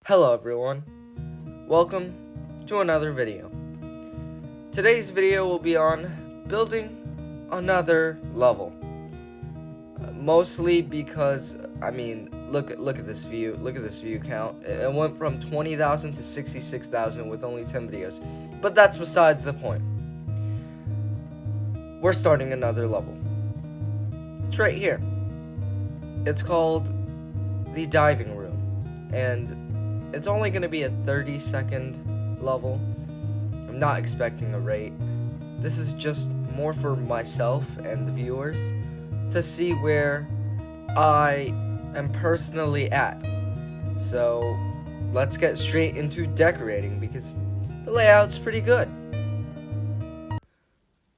Hello everyone, welcome to another video. Today's video will be on building another level. Mostly because, look at this view, count. It went from 20,000 to 66,000 with only 10 videos. But that's besides the point. We're starting another level. It's right here. It's called the diving room, and it's only going to be a 30-second level. I'm not expecting a rate. This is just more for myself and the viewers to see where I am personally at. So let's get straight into decorating because the layout's pretty good.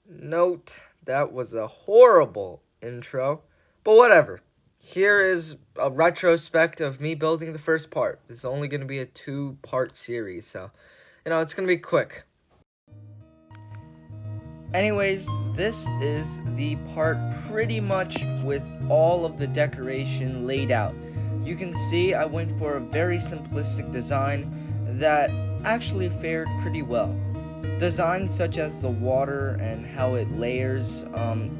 Note that was a horrible intro, but whatever. Here is a retrospect of me building the first part. It's only going to be a 2-part series, so, it's going to be quick. Anyways, this is the part pretty much with all of the decoration laid out. You can see I went for a very simplistic design that actually fared pretty well. Designs such as the water and how it layers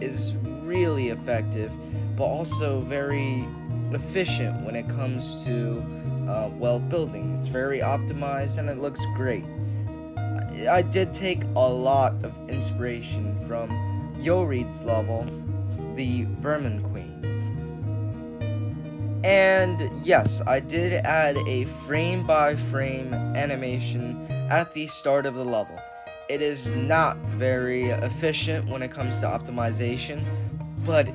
is really effective, but also very efficient when it comes to building. It's very optimized and it looks great. I did take a lot of inspiration from Yoreed's level, the Vermin Queen. And yes, I did add a frame-by-frame animation at the start of the level. It is not very efficient when it comes to optimization, but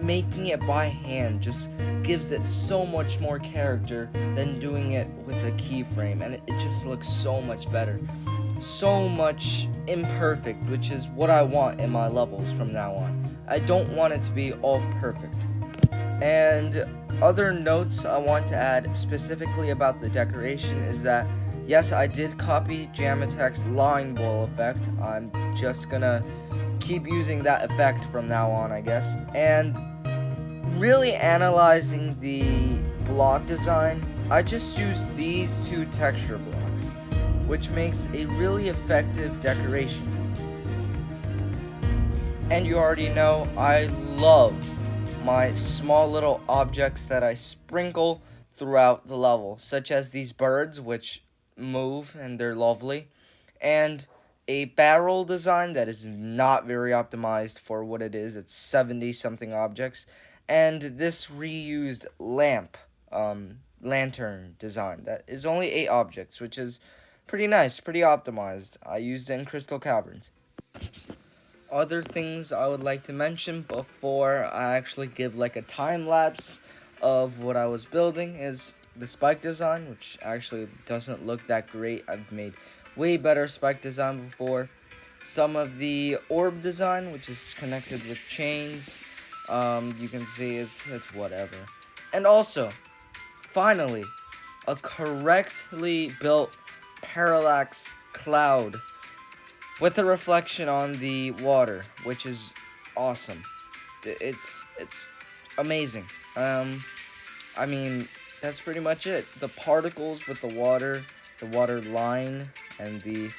making it by hand just gives it so much more character than doing it with a keyframe, and it just looks so much better. So much imperfect, which is what I want in my levels from now on. I don't want it to be all perfect. And other notes I want to add specifically about the decoration is that yes, I did copy Jamatech's line ball effect. I'm just gonna keep using that effect from now on, I guess. And really analyzing the block design, I just used these 2 texture blocks, which makes a really effective decoration. And you already know I love my small little objects that I sprinkle throughout the level, such as these birds, which move and they're lovely, and a barrel design that is not very optimized for what it is. It's 70 something objects, and this reused lantern design that is only 8 objects, which is pretty nice, pretty optimized. I used it in Crystal Caverns. Other things I would like to mention before I actually give like a time lapse of what I was building is the spike design, which actually doesn't look that great. I've made way better spike design before. Some of the orb design, which is connected with chains, you can see it's whatever. And also, finally, a correctly built parallax cloud with a reflection on the water, which is awesome. It's amazing. That's pretty much it. The particles with the water line, and the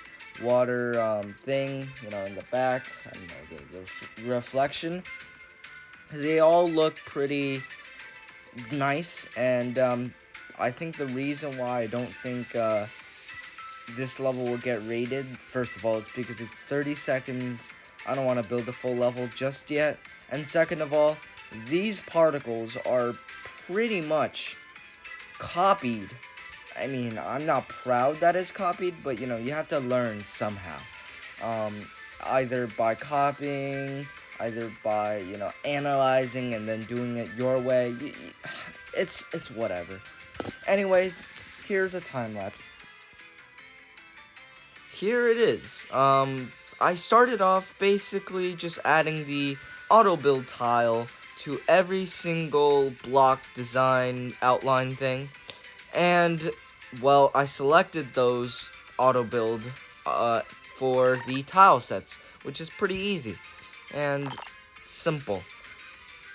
water thing, in the back, the reflection, they all look pretty nice, and I think the reason why I don't think this level will get rated, first of all, it's because it's 30 seconds. I don't want to build the full level just yet. And second of all, these particles are pretty much copied. I'm not proud that it's copied, but you have to learn somehow. Either by copying, either by, analyzing and then doing it your way. It's whatever. Anyways, here's a time lapse. Here it is. I started off basically just adding the auto build tile to every single block design outline thing, and well, I selected those auto build for the tile sets, which is pretty easy and simple.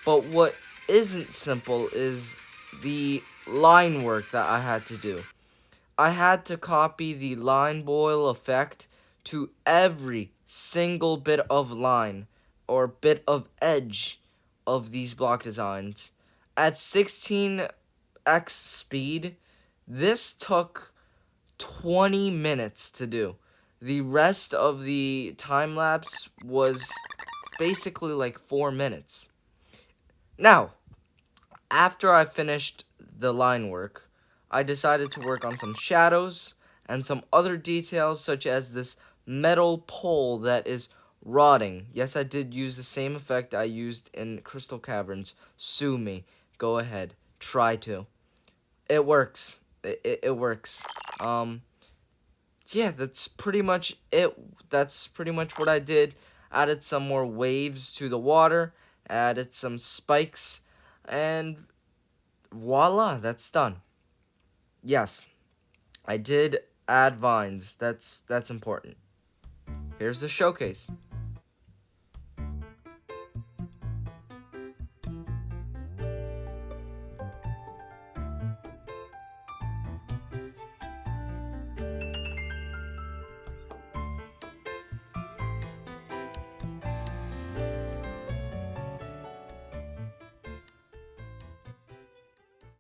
But what isn't simple is the line work that I had to do. I had to copy the line boil effect to every single bit of line or bit of edge of these block designs. At 16x speed, this took 20 minutes to do. The rest of the time lapse was basically like 4 minutes. Now, after I finished the line work, I decided to work on some shadows and some other details such as this metal pole that is rotting. Yes, I did use the same effect I used in Crystal Caverns. Sue me. Go ahead. Try to. It works. It works. Yeah, that's pretty much it. That's pretty much what I did. Added some more waves to the water, added some spikes, and voila, that's done. Yes, I did add vines. That's important. Here's the showcase.